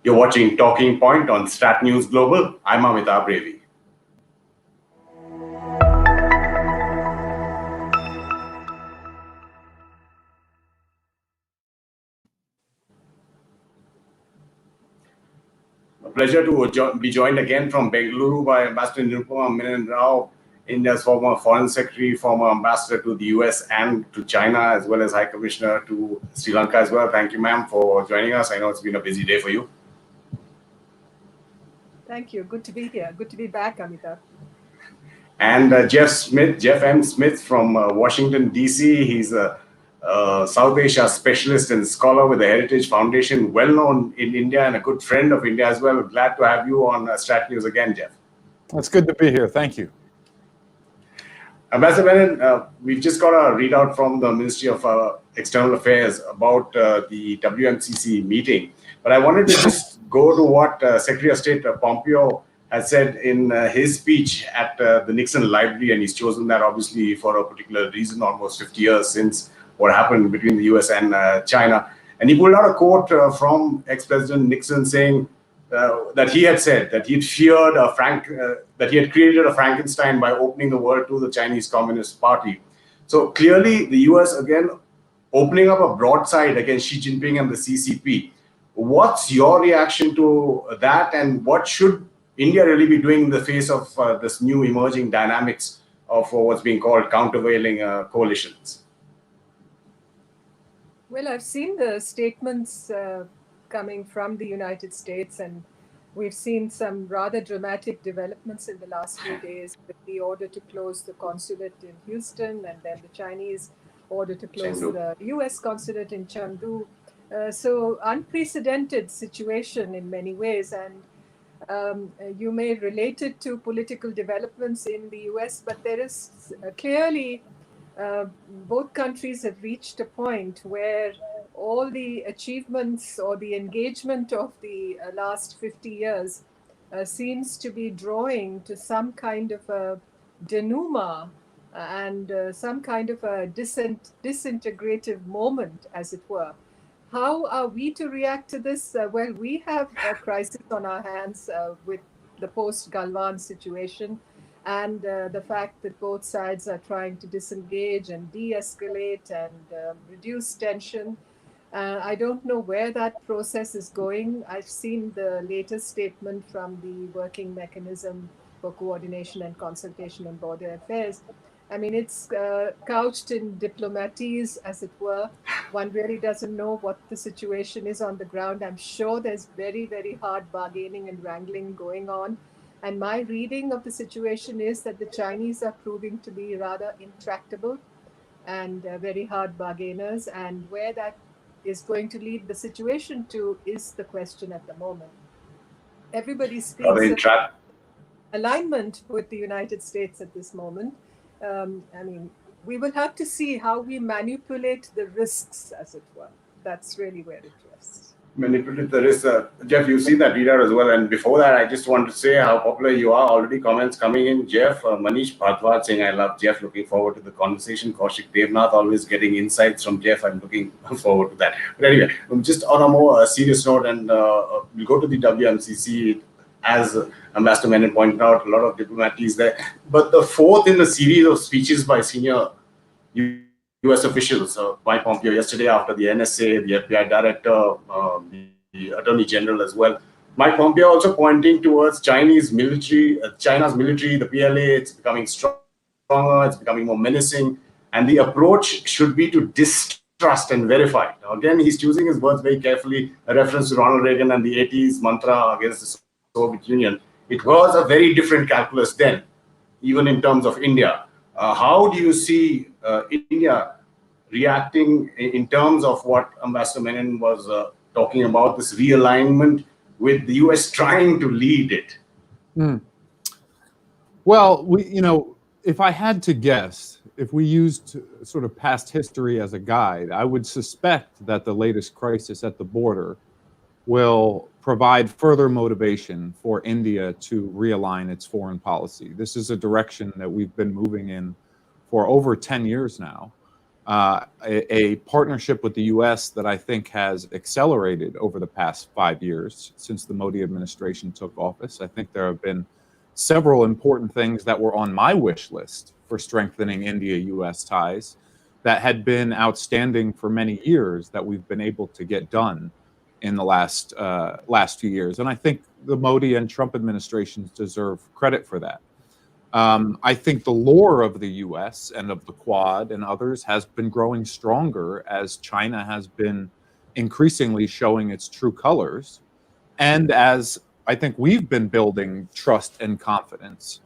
You're watching Talking Point on StratNews Global. I'm Amitabh Brevi. A pleasure to be joined again from Bengaluru by Ambassador Nirupama Menon Rao, India's former Foreign Secretary, former Ambassador to the US and to China, as well as High Commissioner to Sri Lanka as well. Thank you, ma'am, for joining us. I know it's been a busy day for you. Thank you. Good to be here. Good to be back, Amitabh. And Jeff M. Smith from Washington, D.C. He's a South Asia specialist and scholar with the Heritage Foundation, well known in India and a good friend of India as well. Glad to have you on Strat News again, Jeff. It's good to be here. Thank you. Ambassador Menon, we've just got a readout from the Ministry of External Affairs about the WMCC meeting. But I wanted to just go to what Secretary of State Pompeo has said in his speech at the Nixon Library, and he's chosen that obviously for a particular reason, almost 50 years since what happened between the US and China. And he pulled out a quote from ex-President Nixon saying that he had said that he'd feared that he had created a Frankenstein by opening the world to the Chinese Communist Party. So clearly the US again opening up a broadside against Xi Jinping and the CCP. What's your reaction to that, and what should India really be doing in the face of this new emerging dynamics of what's being called countervailing coalitions? Well, I've seen the statements coming from the United States, and we've seen some rather dramatic developments in the last few days with the order to close the consulate in Houston, and then the Chinese order to close the US consulate in Chengdu. So unprecedented situation in many ways, and you may relate it to political developments in the US, but there is clearly both countries have reached a point where all the achievements or the engagement of the last 50 years seems to be drawing to some kind of a denouement and some kind of a disintegrative moment, as it were. How are we to react to this? Well, we have a crisis on our hands with the post-Galwan situation and the fact that both sides are trying to disengage and de-escalate and reduce tension. I don't know where that process is going. I've seen the latest statement from the Working Mechanism for Coordination and Consultation on Border Affairs. I mean, it's couched in diplomatese, as it were. One really doesn't know what the situation is on the ground. I'm sure there's very, very hard bargaining and wrangling going on. And my reading of the situation is that the Chinese are proving to be rather intractable and very hard bargainers. And where that is going to lead the situation to is the question at the moment. Everybody speaks of alignment with the United States at this moment. I mean, we will have to see how we manipulate the risks, as it were. That's really where it rests. Manipulate the risks. Jeff, you've seen that readout as well. And before that, I just want to say how popular you are. Already comments coming in. Jeff, Manish Bhardwaj saying, I love Jeff. Looking forward to the conversation. Kaushik Devnath always getting insights from Jeff. I'm looking forward to that. But anyway, just on a more serious note, and we'll go to the WMCC. As Ambassador Menon pointed out, a lot of diplomats there. But the fourth in the series of speeches by senior U.S. officials, Mike Pompeo yesterday after the NSA, the FBI director, the Attorney General as well. Mike Pompeo also pointing towards China's military, the PLA, it's becoming stronger, it's becoming more menacing, and the approach should be to distrust and verify. Now, again, he's choosing his words very carefully, a reference to Ronald Reagan and the 80s mantra against the Soviet Union. It was a very different calculus then, even in terms of India. How do you see India reacting in terms of what Ambassador Menon was talking about, this realignment with the US trying to lead it? Well, if I had to guess, if we used sort of past history as a guide, I would suspect that the latest crisis at the border will provide further motivation for India to realign its foreign policy. This is a direction that we've been moving in for over 10 years now. a partnership with the U.S. that I think has accelerated over the past 5 years since the Modi administration took office. I think there have been several important things that were on my wish list for strengthening India-U.S. ties that had been outstanding for many years that we've been able to get done in the last few years. And I think the Modi and Trump administrations deserve credit for that. I think the lore of the U.S. and of the Quad and others has been growing stronger as China has been increasingly showing its true colors, and as I think we've been building trust and confidence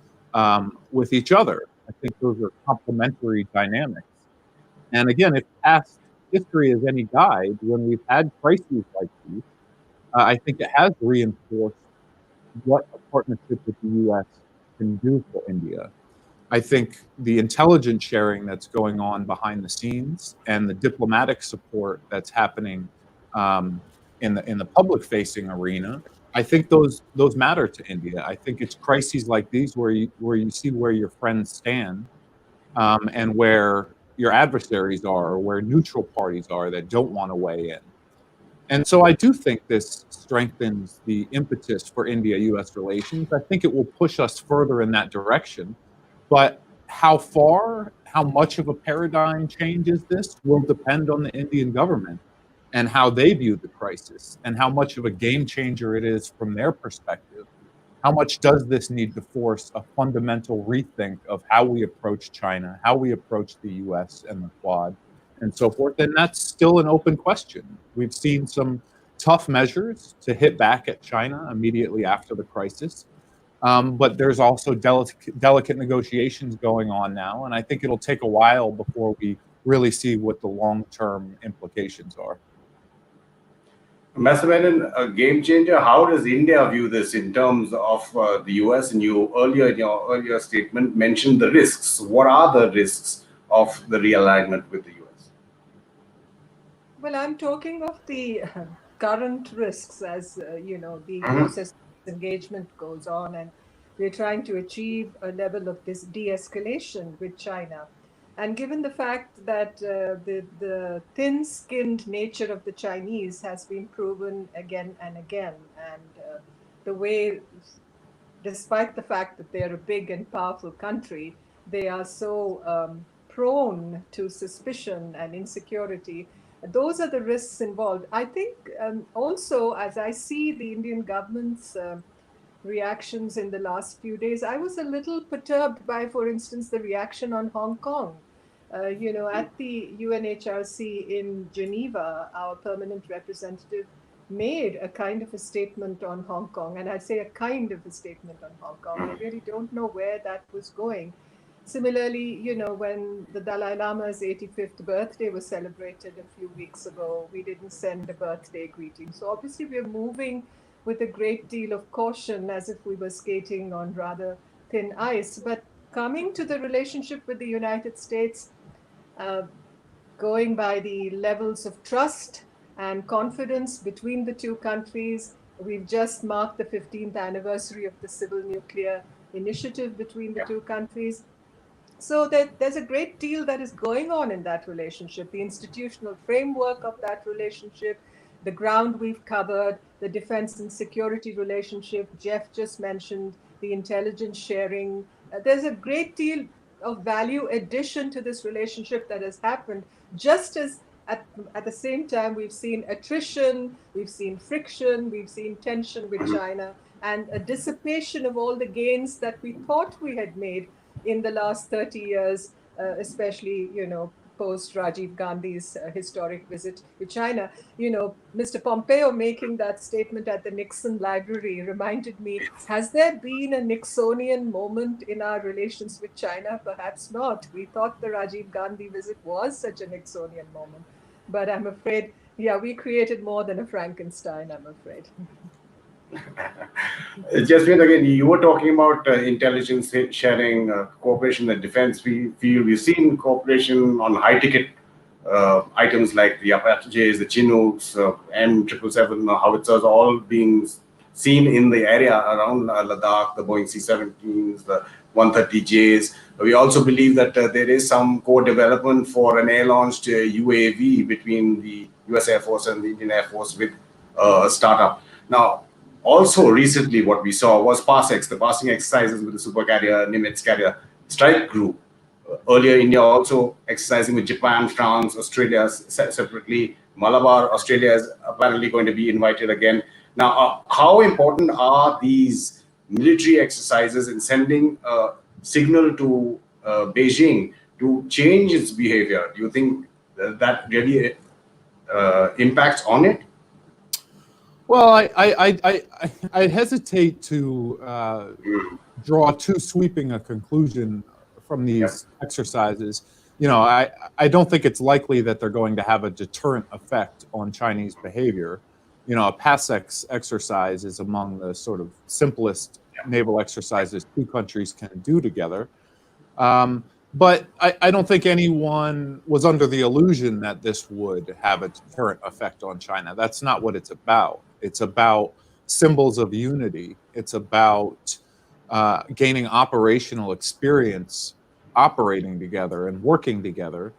with each other. I think those are complementary dynamics. And again, if past history is any guide, when we've had crises like these, I think it has reinforced what a partnership with the U.S. can do for India. I think the intelligence sharing that's going on behind the scenes and the diplomatic support that's happening in the public-facing arena, I think those matter to India. I think it's crises like these where you see where your friends stand and where your adversaries are, or where neutral parties are that don't want to weigh in. And so I do think this strengthens the impetus for India-U.S. relations. I think it will push us further in that direction. But how far, how much of a paradigm change is this will depend on the Indian government and how they view the crisis and how much of a game changer it is from their perspective. How much does this need to force a fundamental rethink of how we approach China, how we approach the U.S. and the Quad, and so forth? And that's still an open question. We've seen some tough measures to hit back at China immediately after the crisis. But there's also delicate negotiations going on now. And I think it'll take a while before we really see what the long-term implications are. Mr. Menon, a game changer. How does India view this in terms of the US? And you earlier in your earlier statement mentioned the risks. What are the risks of the realignment with the US? Well, I'm talking of the current risks as, the process of engagement goes on, and we're trying to achieve a level of this de-escalation with China. And given the fact that the thin-skinned nature of the Chinese has been proven again and again, and the way, despite the fact that they're a big and powerful country, they are so prone to suspicion and insecurity, those are the risks involved. I think also, as I see the Indian government's reactions in the last few days, I was a little perturbed by, for instance, the reaction on Hong Kong. At the UNHRC in Geneva, our permanent representative made a kind of a statement on Hong Kong. And I say a kind of a statement on Hong Kong. I really don't know where that was going. Similarly, when the Dalai Lama's 85th birthday was celebrated a few weeks ago, we didn't send a birthday greeting. So obviously we're moving with a great deal of caution, as if we were skating on rather thin ice. But coming to the relationship with the United States, going by the levels of trust and confidence between the two countries, we've just marked the 15th anniversary of the Civil Nuclear Initiative between the two countries. So there's a great deal that is going on in that relationship, the institutional framework of that relationship, the ground we've covered, the defense and security relationship. Jeff just mentioned the intelligence sharing. There's a great deal of value addition to this relationship that has happened, just as at the same time we've seen attrition, we've seen friction, we've seen tension with China, and a dissipation of all the gains that we thought we had made in the last 30 years, especially, post Rajiv Gandhi's historic visit to China. Mr. Pompeo making that statement at the Nixon Library reminded me, has there been a Nixonian moment in our relations with China? Perhaps not. We thought the Rajiv Gandhi visit was such a Nixonian moment. But I'm afraid, we created more than a Frankenstein, I'm afraid. Jasmine, again, you were talking about intelligence sharing, cooperation in the defense field. We've seen cooperation on high-ticket items like the Apaches, the Chinooks, M777 howitzers, all being seen in the area around Ladakh, the Boeing C-17s, the 130Js. We also believe that there is some co-development for an air-launched UAV between the US Air Force and the Indian Air Force with a startup. Now, also recently what we saw was PASEX, the passing exercises with the supercarrier, Nimitz carrier strike group. Earlier, India also exercising with Japan, France, Australia separately. Malabar, Australia is apparently going to be invited again. Now, how important are these military exercises in sending a signal to Beijing to change its behavior? Do you think that really impacts on it? Well, I hesitate to draw too sweeping a conclusion from these exercises. You know, I don't think it's likely that they're going to have a deterrent effect on Chinese behavior. You know, a PASEX exercise is among the sort of simplest naval exercises two countries can do together. But I don't think anyone was under the illusion that this would have a deterrent effect on China. That's not what it's about. It's about symbols of unity. It's about gaining operational experience, operating together and working together.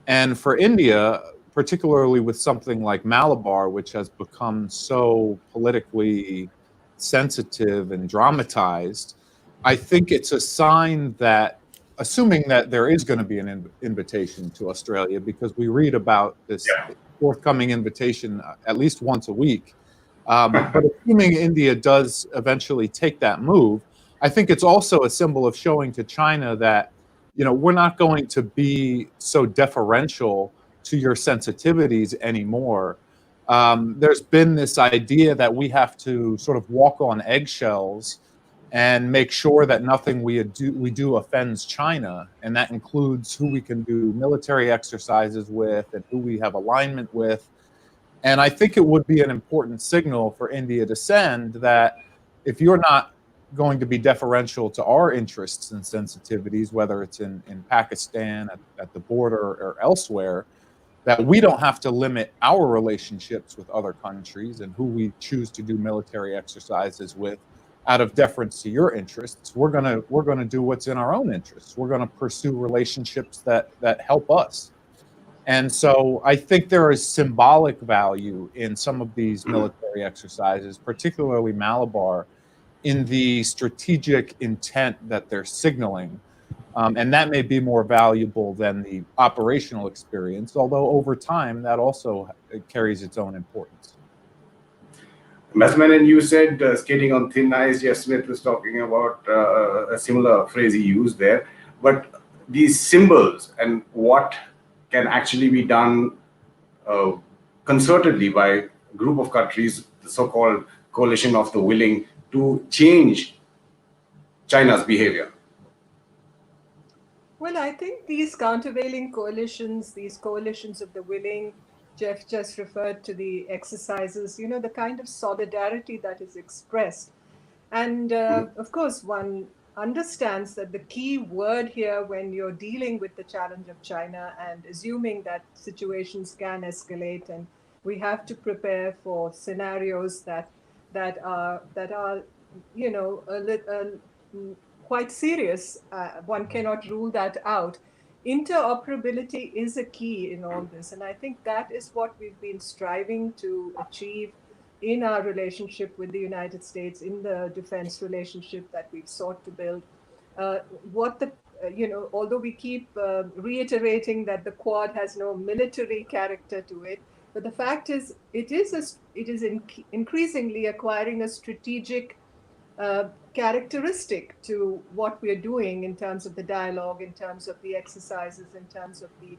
And for India, particularly with something like Malabar, which has become so politically sensitive and dramatized, I think it's a sign that, assuming that there is going to be an invitation to Australia, because we read about this forthcoming invitation at least once a week, but assuming India does eventually take that move, I think it's also a symbol of showing to China that, you know, we're not going to be so deferential to your sensitivities anymore. There's been this idea that we have to sort of walk on eggshells and make sure that nothing we do offends China, and that includes who we can do military exercises with and who we have alignment with. And I think it would be an important signal for India to send that if you're not going to be deferential to our interests and sensitivities, whether it's in Pakistan, at the border, or elsewhere, that we don't have to limit our relationships with other countries and who we choose to do military exercises with out of deference to your interests. We're gonna do what's in our own interests. We're gonna pursue relationships that help us. And so I think there is symbolic value in some of these military exercises, particularly Malabar, in the strategic intent that they're signaling. And that may be more valuable than the operational experience, although over time that also carries its own importance. Ms. Menon, you said skating on thin ice. Jeff Smith was talking about a similar phrase he used there. But these symbols and what can actually be done concertedly by a group of countries, the so-called coalition of the willing, to change China's behavior? Well, I think these countervailing coalitions, these coalitions of the willing, Jeff just referred to the exercises, you know, the kind of solidarity that is expressed. And of course, one understands that the key word here when you're dealing with the challenge of China and assuming that situations can escalate, and we have to prepare for scenarios that are you know quite serious. One cannot rule that out. Interoperability is a key in all this, and I think that is what we've been striving to achieve in our relationship with the United States, in the defense relationship that we've sought to build. Although we keep reiterating that the Quad has no military character to it, but the fact is, it is increasingly acquiring a strategic characteristic to what we're doing in terms of the dialogue, in terms of the exercises, in terms of the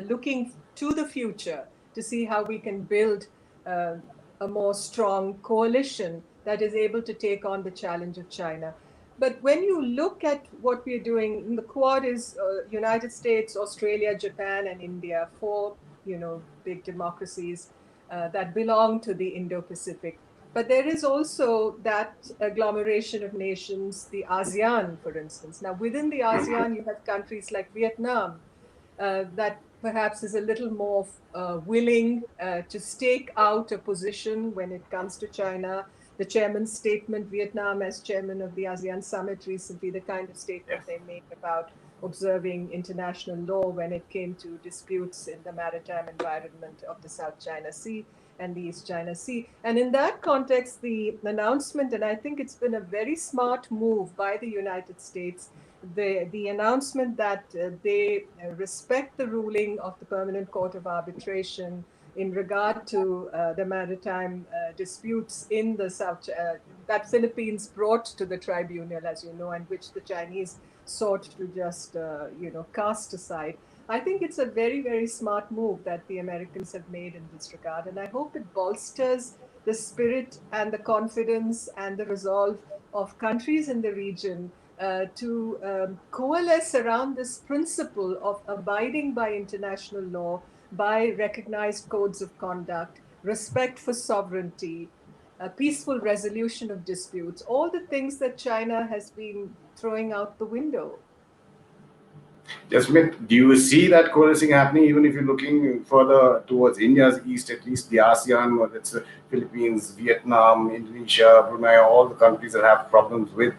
looking to the future to see how we can build a more strong coalition that is able to take on the challenge of China. But when you look at what we're doing, the Quad is United States, Australia, Japan, and India, four big democracies that belong to the Indo-Pacific. But there is also that agglomeration of nations, the ASEAN, for instance. Now, within the ASEAN, you have countries like Vietnam that perhaps is a little more willing to stake out a position when it comes to China. the chairman's statement, Vietnam as chairman of the ASEAN summit recently, the kind of statement they made about observing international law when it came to disputes in the maritime environment of the South China Sea and the East China Sea. And in that context, the announcement, and I think it's been a very smart move by the United States, the announcement that they respect the ruling of the Permanent Court of Arbitration in regard to the maritime disputes in the South, that Philippines brought to the tribunal, as you know, and which the Chinese sought to just, cast aside. I think it's a very, very smart move that the Americans have made in this regard. And I hope it bolsters the spirit and the confidence and the resolve of countries in the region to coalesce around this principle of abiding by international law, by recognized codes of conduct, respect for sovereignty, a peaceful resolution of disputes, all the things that China has been throwing out the window. Jasmine, do you see that coalescing happening, even if you're looking further towards India's east, at least the ASEAN, whether it's the Philippines, Vietnam, Indonesia, Brunei, all the countries that have problems with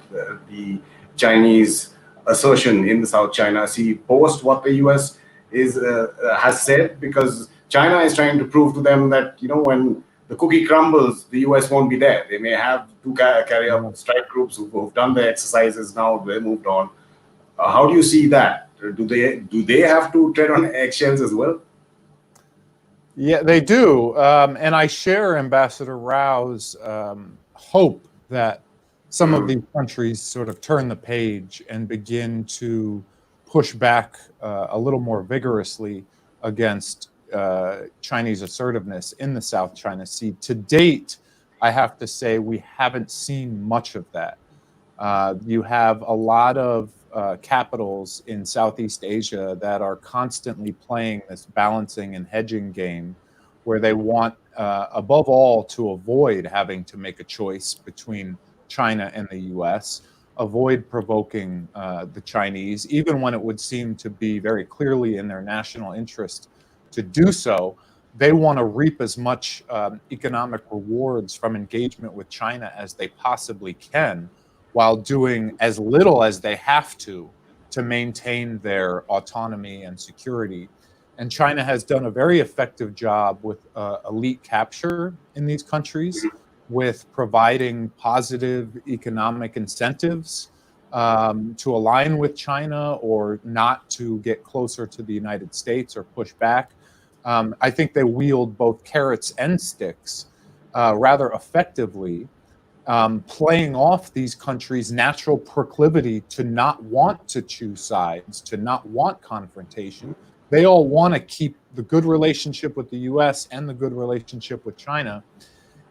the Chinese assertion in the South China Sea, post what the US has said, because China is trying to prove to them that, when the cookie crumbles, the US won't be there. They may have two carrier strike groups who've done their exercises now, they moved on. How do you see that? Do they have to tread on eggshells as well? Yeah, they do. And I share Ambassador Rao's hope that some of these countries sort of turn the page and begin to push back a little more vigorously against Chinese assertiveness in the South China Sea. To date, I have to say we haven't seen much of that. You have a lot of capitals in Southeast Asia that are constantly playing this balancing and hedging game where they want, above all, to avoid having to make a choice between China and the US, avoid provoking the Chinese, even when it would seem to be very clearly in their national interest to do so. They want to reap as much economic rewards from engagement with China as they possibly can, while doing as little as they have to maintain their autonomy and security. And China has done a very effective job with elite capture in these countries, with providing positive economic incentives to align with China or not to get closer to the United States or push back. I think they wield both carrots and sticks rather effectively, playing off these countries' natural proclivity to not want to choose sides, to not want confrontation. They all want to keep the good relationship with the US and the good relationship with China.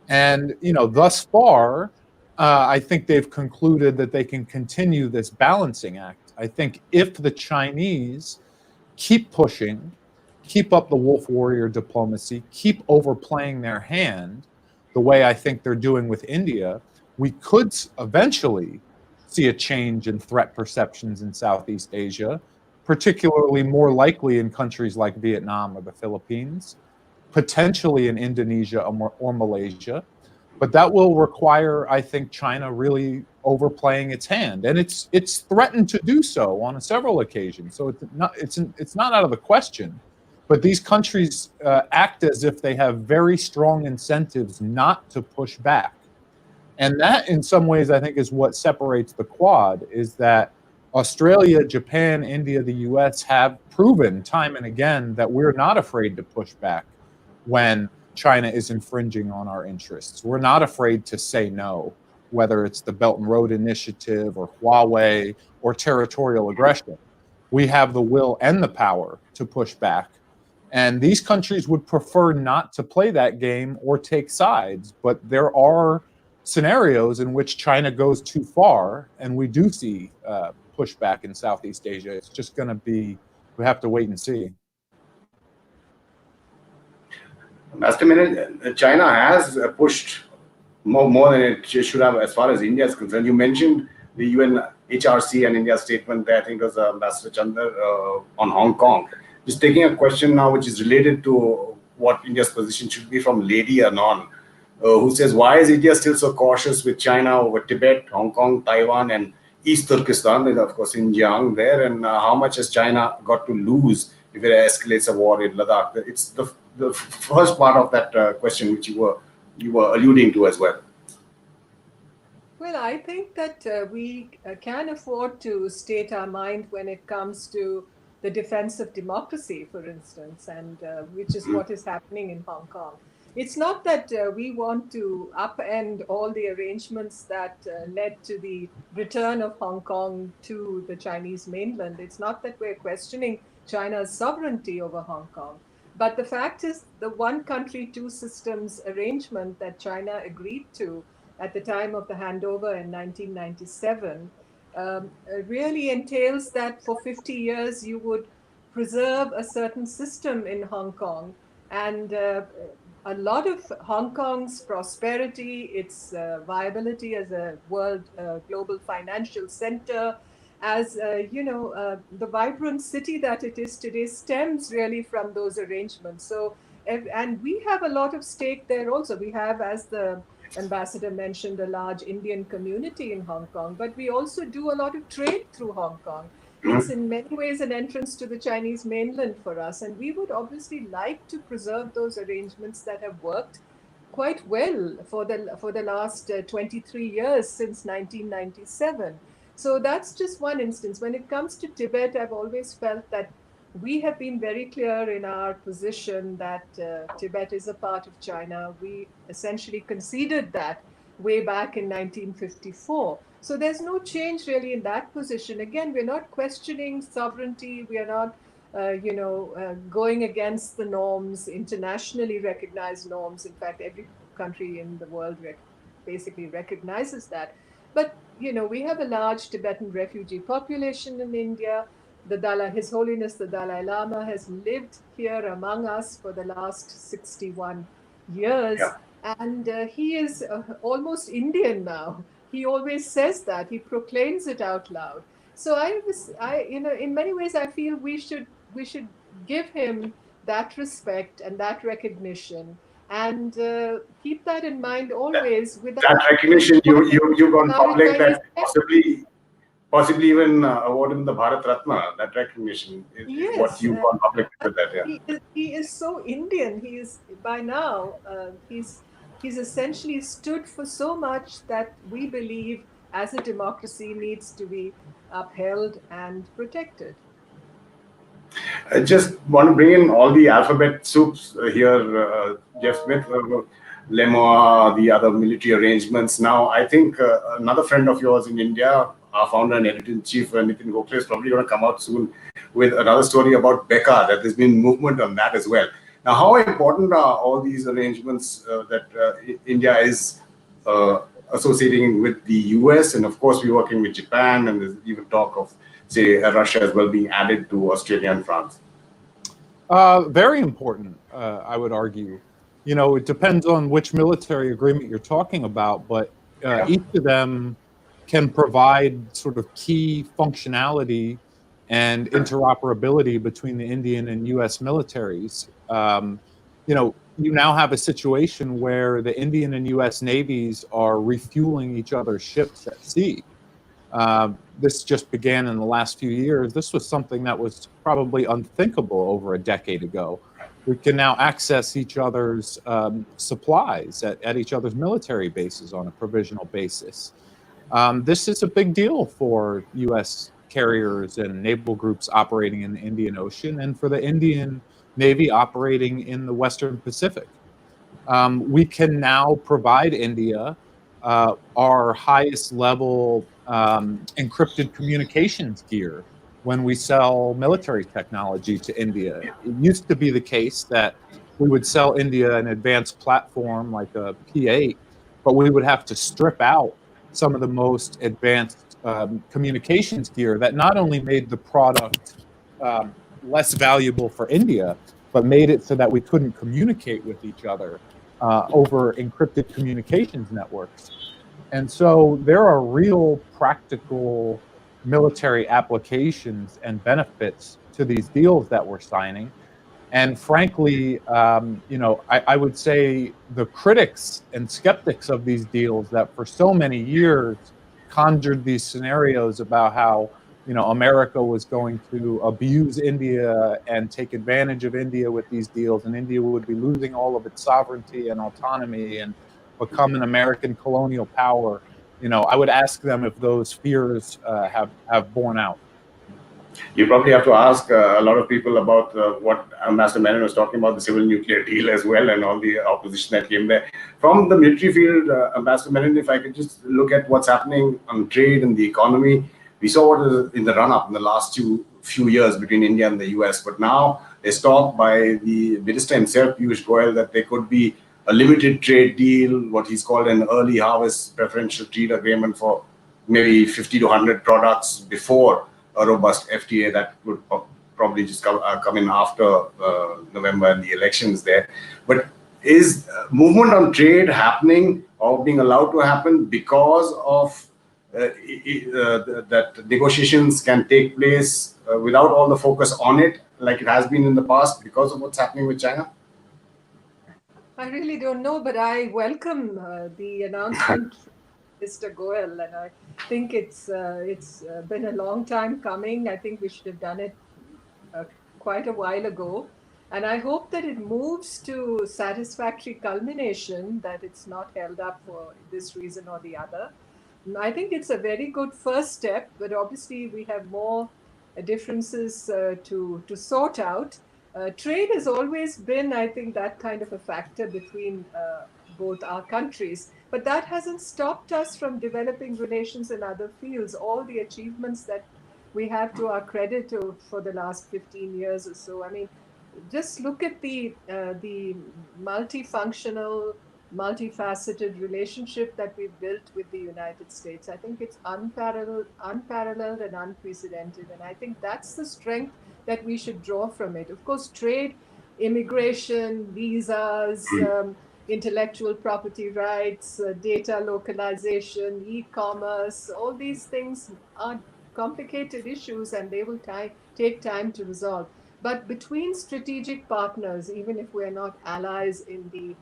And, thus far, I think they've concluded that they can continue this balancing act. I think if the Chinese keep pushing, keep up the wolf warrior diplomacy, keep overplaying their hand, the way I think they're doing with India, we could eventually see a change in threat perceptions in Southeast Asia, particularly more likely in countries like Vietnam or the Philippines, potentially in Indonesia or Malaysia. But that will require, I think, China really overplaying its hand, and it's threatened to do so on several occasions. So it's not out of the question. But these countries act as if they have very strong incentives not to push back. And that, in some ways, I think is what separates the Quad, is that Australia, Japan, India, the US have proven time and again that we're not afraid to push back when China is infringing on our interests. We're not afraid to say no, whether it's the Belt and Road Initiative or Huawei or territorial aggression. We have the will and the power to push back. And these countries would prefer not to play that game or take sides. But there are scenarios in which China goes too far, and we do see pushback in Southeast Asia. It's just going to be, we have to wait and see. Master Menon, China has pushed more than it should have as far as India is concerned. You mentioned the UN HRC and India statement there, I think it was Ambassador Chandra on Hong Kong. Just taking a question now which is related to what India's position should be from Lady Anon. who says, why is India still so cautious with China over Tibet, Hong Kong, Taiwan, and East Turkestan, and of course Xinjiang there, and how much has China got to lose if it escalates a war in Ladakh? It's the first part of that question which you were alluding to as well. Well, I think that we can afford to state our mind when it comes to the defense of democracy, for instance, and which is what is happening in Hong Kong. It's not that we want to upend all the arrangements that led to the return of Hong Kong to the Chinese mainland. It's not that we're questioning China's sovereignty over Hong Kong. But the fact is, the one country, two systems arrangement that China agreed to at the time of the handover in 1997 really entails that for 50 years you would preserve a certain system in Hong Kong, and a lot of Hong Kong's prosperity, its viability as a world global financial center, as the vibrant city that it is today, stems really from those arrangements. So, and we have a lot of stake there also. We have, as the ambassador mentioned, a large Indian community in Hong Kong, but we also do a lot of trade through Hong Kong. It's in many ways an entrance to the Chinese mainland for us, and we would obviously like to preserve those arrangements that have worked quite well for the last 23 years since 1997. So that's just one instance. When it comes to Tibet, I've always felt that we have been very clear in our position that Tibet is a part of China. We essentially conceded that way back in 1954. So there's no change really in that position. Again, we're not questioning sovereignty. We are not, going against the norms, internationally recognized norms. In fact, every country in the world basically recognizes that. But, we have a large Tibetan refugee population in India. His Holiness the Dalai Lama has lived here among us for the last 61 years, and he is almost Indian now. He always says that. He proclaims it out loud. So in many ways, I feel we should give him that respect and that recognition, and keep that in mind always. That recognition you gone public that possibly even award him the Bharat Ratna. That recognition is what you've gone public with that. Yeah. He is so Indian. He is by now. He's essentially stood for so much that we believe as a democracy needs to be upheld and protected. I just want to bring in all the alphabet soups here, Jeff Smith, Lemoa, the other military arrangements. Now, I think another friend of yours in India, our founder and editor-in-chief, Nitin Gokhale, is probably going to come out soon with another story about Becca, that there's been movement on that as well. Now, how important are all these arrangements that India is associating with the US? And of course, we're working with Japan, and there's even talk of, say, Russia as well being added to Australia and France. Very important, I would argue. It depends on which military agreement you're talking about, but each of them can provide sort of key functionality and interoperability between the Indian and US militaries. You now have a situation where the Indian and US navies are refueling each other's ships at sea. This just began in the last few years. This was something that was probably unthinkable over a decade ago. We can now access each other's supplies at each other's military bases on a provisional basis. This is a big deal for US carriers and naval groups operating in the Indian Ocean, and for the Indian Navy operating in the Western Pacific. We can now provide India our highest level encrypted communications gear when we sell military technology to India. It used to be the case that we would sell India an advanced platform like a P8, but we would have to strip out some of the most advanced communications gear that not only made the product less valuable for India, but made it so that we couldn't communicate with each other over encrypted communications networks. And so there are real practical military applications and benefits to these deals that we're signing. And frankly, I would say the critics and skeptics of these deals that for so many years conjured these scenarios about how, America was going to abuse India and take advantage of India with these deals, and India would be losing all of its sovereignty and autonomy and become an American colonial power. I would ask them if those fears have borne out. You probably have to ask a lot of people about what Ambassador Menon was talking about, the civil nuclear deal as well, and all the opposition that came there. From the military field, Ambassador Menon, if I could just look at what's happening on trade and the economy, we saw what was in the run-up in the last few years between India and the US, but now there's talk by the minister himself, Piyush Goyal, that there could be a limited trade deal, what he's called an early harvest preferential trade agreement for maybe 50 to 100 products before a robust FTA that would probably just come in after November and the elections there. But is movement on trade happening or being allowed to happen because of that negotiations can take place without all the focus on it, like it has been in the past, because of what's happening with China? I really don't know, but I welcome the announcement from Mr. Goyal, and I think it's been a long time coming. I think we should have done it quite a while ago. And I hope that it moves to satisfactory culmination, that it's not held up for this reason or the other. I think it's a very good first step, but obviously we have more differences to sort out. Trade has always been, I think, that kind of a factor between both our countries. But that hasn't stopped us from developing relations in other fields. All the achievements that we have to our credit for the last 15 years or so. I mean, just look at the multifunctional, multifaceted relationship that we've built with the United States. I think it's unparalleled and unprecedented. And I think that's the strength that we should draw from it. Of course, trade, immigration, visas, intellectual property rights, data localization, e-commerce, all these things are complicated issues and they will take time to resolve. But between strategic partners, even if we're not allies in the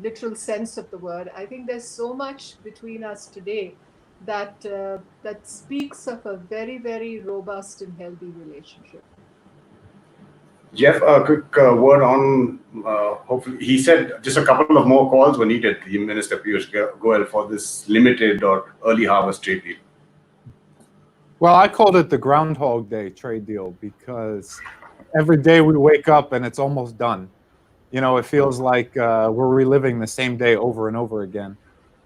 literal sense of the word, I think there's so much between us today that speaks of a very, very robust and healthy relationship. Jeff, a quick word on, hopefully, he said just a couple of more calls were needed, the Minister Piyush Goyal, for this limited or early harvest trade deal. Well, I called it the Groundhog Day trade deal because every day we wake up and it's almost done. It feels like we're reliving the same day over and over again.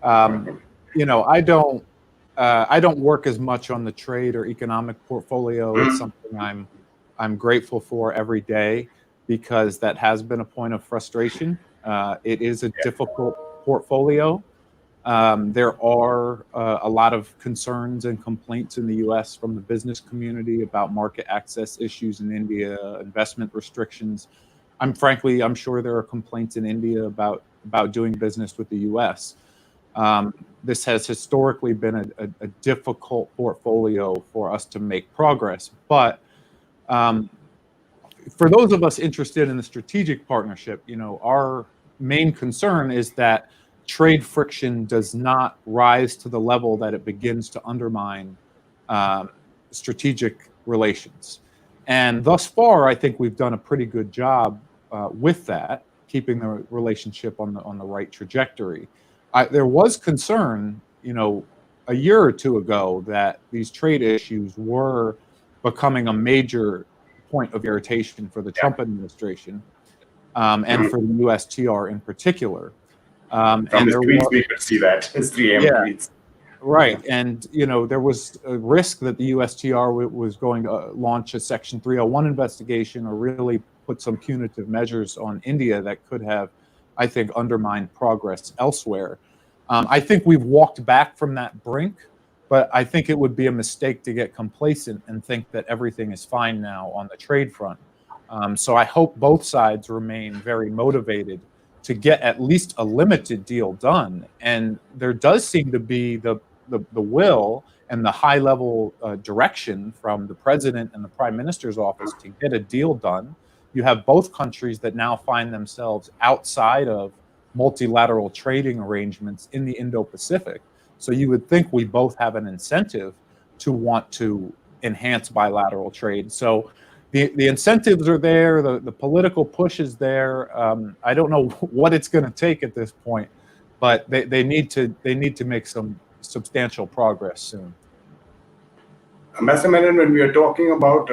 I don't work as much on the trade or economic portfolio. It's something I'm grateful for every day because that has been a point of frustration. It is a difficult portfolio. There are a lot of concerns and complaints in the U.S. from the business community about market access issues in India, investment restrictions. I'm sure there are complaints in India about doing business with the U.S. This has historically been a difficult portfolio for us to make progress. But for those of us interested in the strategic partnership, our main concern is that trade friction does not rise to the level that it begins to undermine strategic relations. And thus far, I think we've done a pretty good job with that, keeping the relationship on the right trajectory. There was concern, a year or two ago that these trade issues were becoming a major point of irritation for the Trump administration and for the USTR in particular. From his tweets, we could see that. His 3 a.m. tweets. Right. And, there was a risk that the USTR was going to launch a Section 301 investigation or really put some punitive measures on India that could have, I think, undermined progress elsewhere. I think we've walked back from that brink, but I think it would be a mistake to get complacent and think that everything is fine now on the trade front. So I hope both sides remain very motivated to get at least a limited deal done. And there does seem to be the the will and the high level direction from the president and the prime minister's office to get a deal done. You have both countries that now find themselves outside of multilateral trading arrangements in the Indo-Pacific. So you would think we both have an incentive to want to enhance bilateral trade. So the incentives are there, the political push is there. I don't know what it's going to take at this point, but they need to make some substantial progress soon. Ambassador Menon, when we are talking about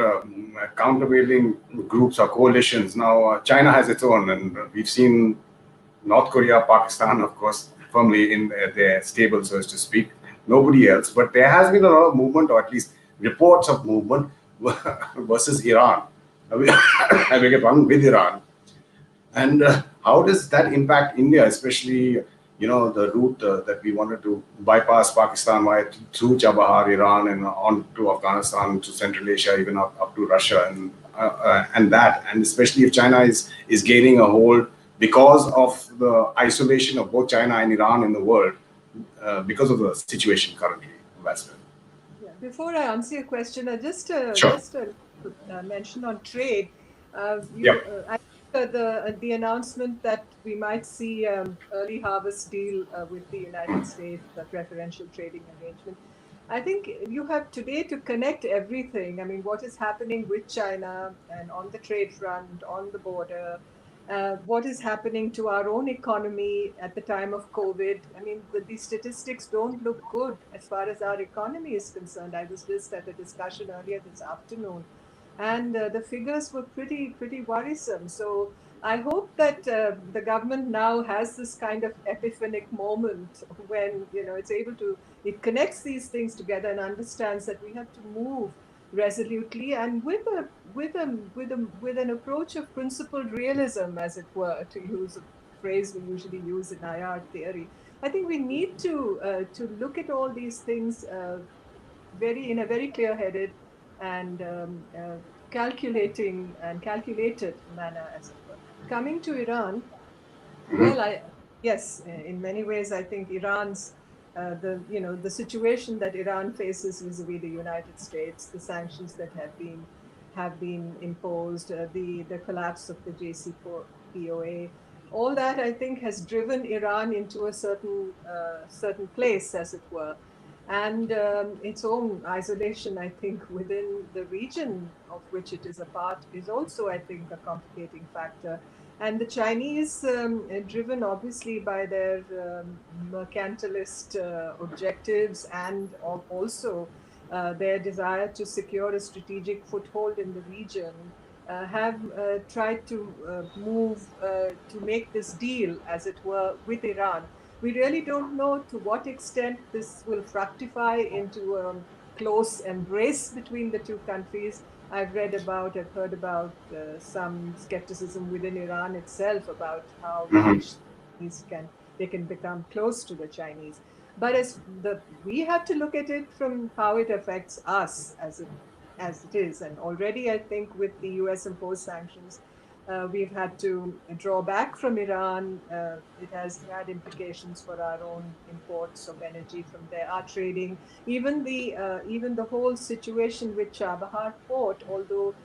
countervailing groups or coalitions, now China has its own, and we've seen North Korea, Pakistan, of course, firmly in their stable, so as to speak. Nobody else, but there has been a lot of movement, or at least reports of movement versus Iran. I beg your pardon, with Iran. And how does that impact India, especially the route that we wanted to bypass Pakistan through Chabahar, Iran, and on to Afghanistan, to Central Asia, even up to Russia, and especially if China is gaining a hold because of the isolation of both China and Iran in the world, because of the situation currently, Ambassador. Yeah. Before I answer your question, just a mention on trade. The announcement that we might see early harvest deal with the United States, the preferential trading arrangement. I think you have today to connect everything. I mean, what is happening with China and on the trade front, on the border, what is happening to our own economy at the time of COVID. I mean, these statistics don't look good as far as our economy is concerned. I was just at a discussion earlier this afternoon, and the figures were pretty worrisome. So I hope that the government now has this kind of epiphanic moment when it connects these things together and understands that we have to move resolutely and with an approach of principled realism, as it were, to use a phrase we usually use in IR theory. I think we need to look at all these things in a very clear-headed and calculated manner, as it were. Coming to Iran, well, yes, in many ways, I think Iran's the situation that Iran faces vis-a-vis the United States, the sanctions that have been imposed, the collapse of the JCPOA, all that I think has driven Iran into a certain place, as it were. And its own isolation, I think, within the region of which it is a part is also, I think, a complicating factor. And the Chinese, driven obviously by their mercantilist objectives and also their desire to secure a strategic foothold in the region, have tried to move to make this deal, as it were, with Iran. We really don't know to what extent this will fructify into a close embrace between the two countries. I've heard about some skepticism within Iran itself about how they can become close to the Chinese. But we have to look at it from how it affects us as it is. And already, I think, with the US imposed sanctions, we've had to draw back from Iran. It has had implications for our own imports of energy from there, our trading, even the whole situation with Chabahar port, although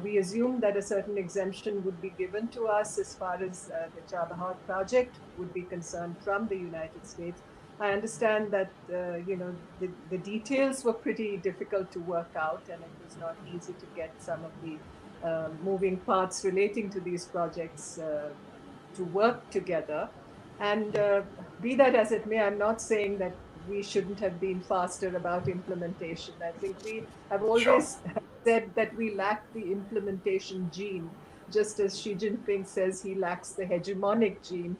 we assume that a certain exemption would be given to us as far as the Chabahar project would be concerned from the United States. I understand that the details were pretty difficult to work out, and it was not easy to get some of the moving parts relating to these projects to work together. And be that as it may, I'm not saying that we shouldn't have been faster about implementation. I think we have always said that we lack the implementation gene, just as Xi Jinping says he lacks the hegemonic gene.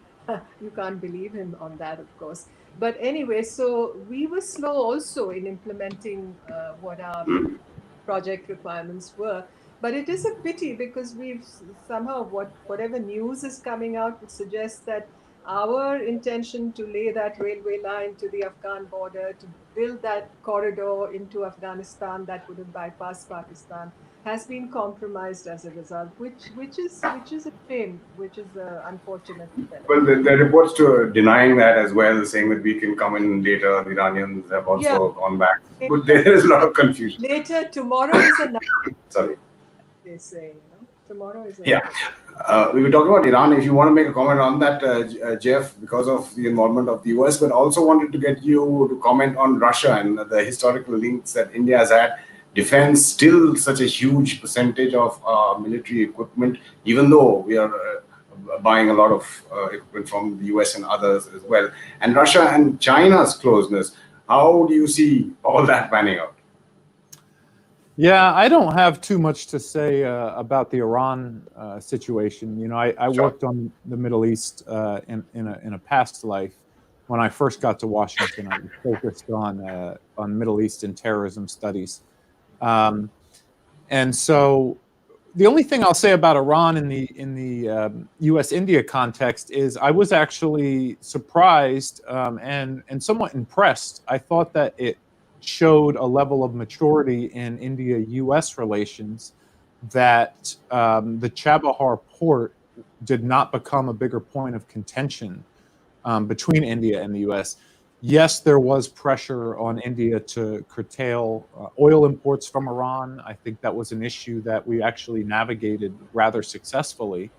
You can't believe him on that, of course. But anyway, so we were slow also in implementing what our project requirements were. But it is a pity because we've somehow, whatever news is coming out would suggest that our intention to lay that railway line to the Afghan border, to build that corridor into Afghanistan that would have bypassed Pakistan, has been compromised as a result, which is a shame, which is an unfortunate development. Well, the reports to denying that as well, saying that we can come in later. The Iranians have also gone back. But there is a lot of confusion. Later, tomorrow is another. Sorry. They say, tomorrow is Yeah. We were talking about Iran. If you want to make a comment on that, Jeff, because of the involvement of the US, but also wanted to get you to comment on Russia and the historical links that India has had. Defense still such a huge percentage of military equipment, even though we are buying a lot of equipment from the US and others as well. And Russia and China's closeness. How do you see all that panning out? Yeah, I don't have too much to say about the Iran situation. You know, I worked on the Middle East in a past life. When I first got to Washington, I was focused on Middle Eastern terrorism studies. And so the only thing I'll say about Iran in the U.S.-India context is I was actually surprised and somewhat impressed. I thought that it showed a level of maturity in India-U.S. relations that the Chabahar port did not become a bigger point of contention between India and the U.S. Yes, there was pressure on India to curtail oil imports from Iran. I think that was an issue that we actually navigated rather successfully.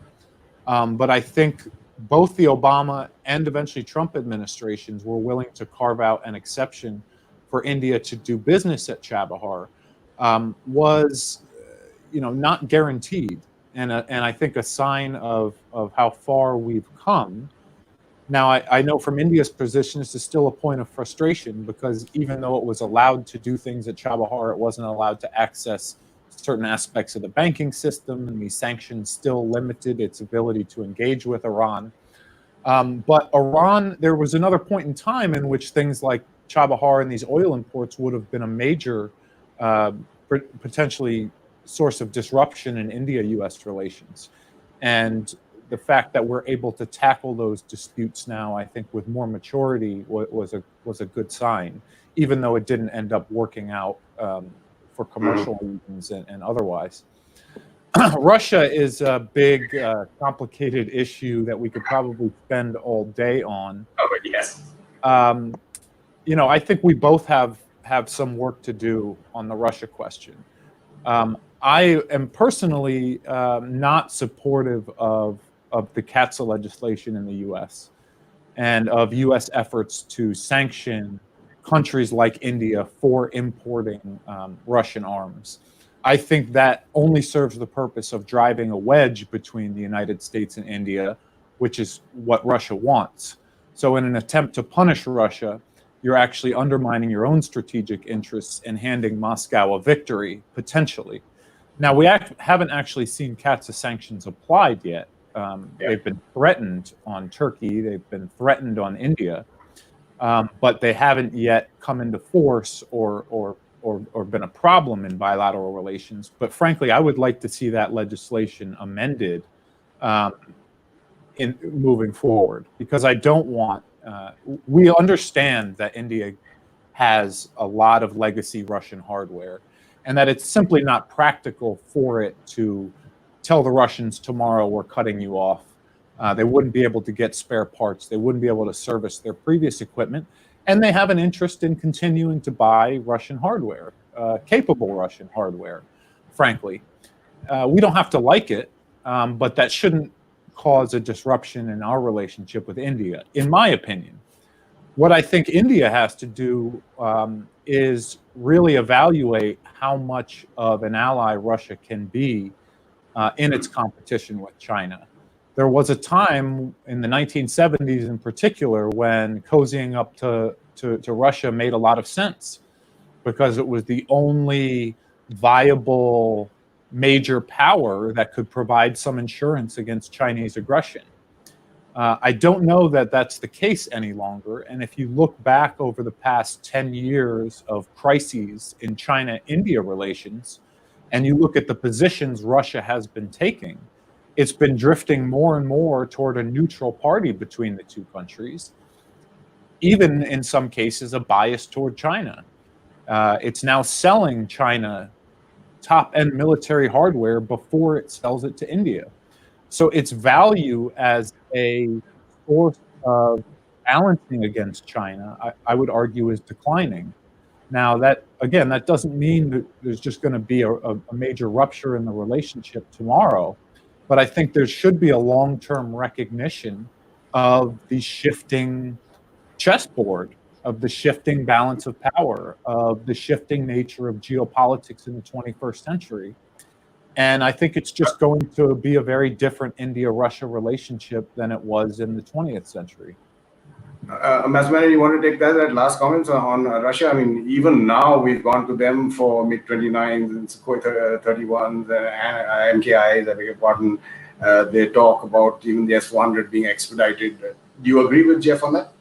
But I think both the Obama and eventually Trump administrations were willing to carve out an exception for India to do business at Chabahar was, not guaranteed, and I think a sign of how far we've come. Now, I know from India's position, this is still a point of frustration because even though it was allowed to do things at Chabahar, it wasn't allowed to access certain aspects of the banking system, and these sanctions still limited its ability to engage with Iran. But Iran, there was another point in time in which things like Chabahar and these oil imports would have been a major, potentially source of disruption in India-U.S. relations. And the fact that we're able to tackle those disputes now, I think, with more maturity was a good sign, even though it didn't end up working out for commercial reasons and otherwise. Russia is a big, complicated issue that we could probably spend all day on. Oh, but yes. I think we both have some work to do on the Russia question. I am personally not supportive of the CAATSA legislation in the U.S. and of U.S. efforts to sanction countries like India for importing Russian arms. I think that only serves the purpose of driving a wedge between the United States and India, which is what Russia wants. So in an attempt to punish Russia, you're actually undermining your own strategic interests and handing Moscow a victory, potentially. Now, we haven't actually seen CAATSA sanctions applied yet. They've been threatened on Turkey, they've been threatened on India, but they haven't yet come into force or been a problem in bilateral relations. But frankly, I would like to see that legislation amended in moving forward, because I don't want, we understand that India has a lot of legacy Russian hardware and that it's simply not practical for it to tell the Russians tomorrow we're cutting you off. They wouldn't be able to get spare parts. They wouldn't be able to service their previous equipment. And they have an interest in continuing to buy Russian hardware, capable Russian hardware, frankly. We don't have to like it, but that shouldn't cause a disruption in our relationship with India, in my opinion. What I think India has to do is really evaluate how much of an ally Russia can be in its competition with China. There was a time in the 1970s in particular when cozying up to Russia made a lot of sense because it was the only viable major power that could provide some insurance against Chinese aggression. I don't know that that's the case any longer. And if you look back over the past 10 years of crises in China-India relations, and you look at the positions Russia has been taking, it's been drifting more and more toward a neutral party between the two countries, even in some cases a bias toward China. It's now selling China top-end military hardware before it sells it to India. So its value as a source of balancing against China, I would argue, is declining. Now, that again, that doesn't mean that there's just going to be a major rupture in the relationship tomorrow, but I think there should be a long-term recognition of the shifting chessboard, of the shifting balance of power, of the shifting nature of geopolitics in the 21st century. And I think it's just going to be a very different India-Russia relationship than it was in the 20th century. Ambassador Menon, you want to take that last comments on Russia? I mean, even now we've gone to them for MiG-29s and Sukhoi 31s and MKIs, I beg your pardon. They talk about even the S-400 being expedited. Do you agree with Jeff on that?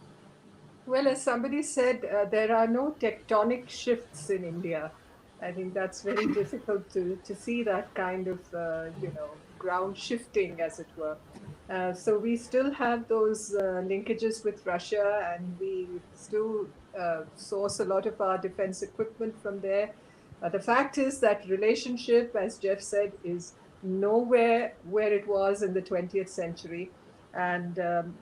Well, as somebody said, there are no tectonic shifts in India. I think that's very difficult to see that kind of, ground shifting, as it were. So we still have those linkages with Russia, and we still source a lot of our defense equipment from there. The fact is that relationship, as Jeff said, is nowhere where it was in the 20th century. And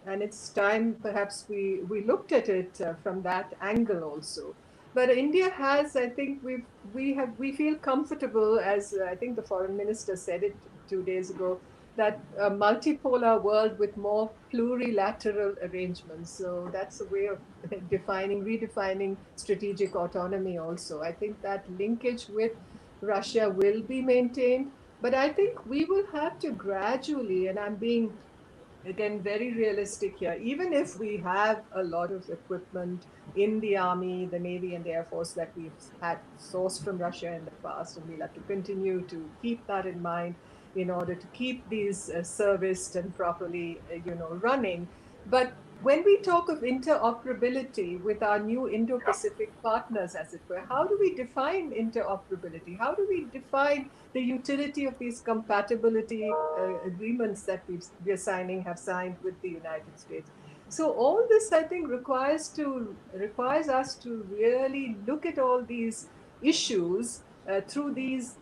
it's time perhaps we looked at it from that angle also. But India has, I think we feel comfortable, as I think the foreign minister said it 2 days ago, that a multipolar world with more plurilateral arrangements. So that's a way of redefining strategic autonomy also. I think that linkage with Russia will be maintained, but I think we will have to gradually, and I'm being again very realistic here, even if we have a lot of equipment in the Army, the Navy, and the Air Force that we've had sourced from Russia in the past, and we'll have to continue to keep that in mind in order to keep these serviced and properly running. But when we talk of interoperability with our new Indo-Pacific partners, as it were, how do we define interoperability? How do we define the utility of these compatibility agreements that have signed with the United States? So all this, I think, requires us to really look at all these issues through these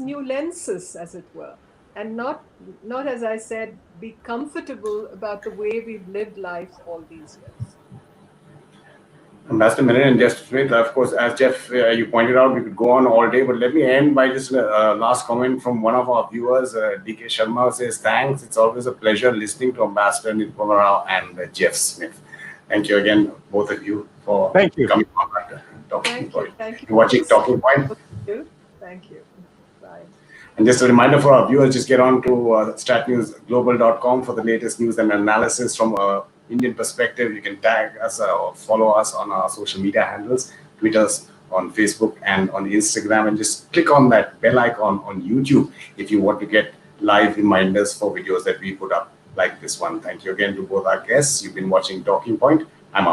new lenses, as it were, and not, as I said, be comfortable about the way we've lived life all these years. Ambassador Menon and Jeff Smith, of course, as Jeff, you pointed out, we could go on all day, but let me end by just last comment from one of our viewers. DK Sharma says, thanks. It's always a pleasure listening to Ambassador Nirupama Rao and Jeff Smith. Thank you again, both of you, for coming on Talking Point. Thank you. You're watching Talking Point. Thank you. Bye. And just a reminder for our viewers, just get on to StratNewsGlobal.com for the latest news and analysis from Indian perspective. You can tag us or follow us on our social media handles, tweet us on Facebook and on Instagram, and just click on that bell icon on YouTube if you want to get live reminders for videos that we put up like this one. Thank you again to both our guests. You've been watching Talking Point. I'm Amit.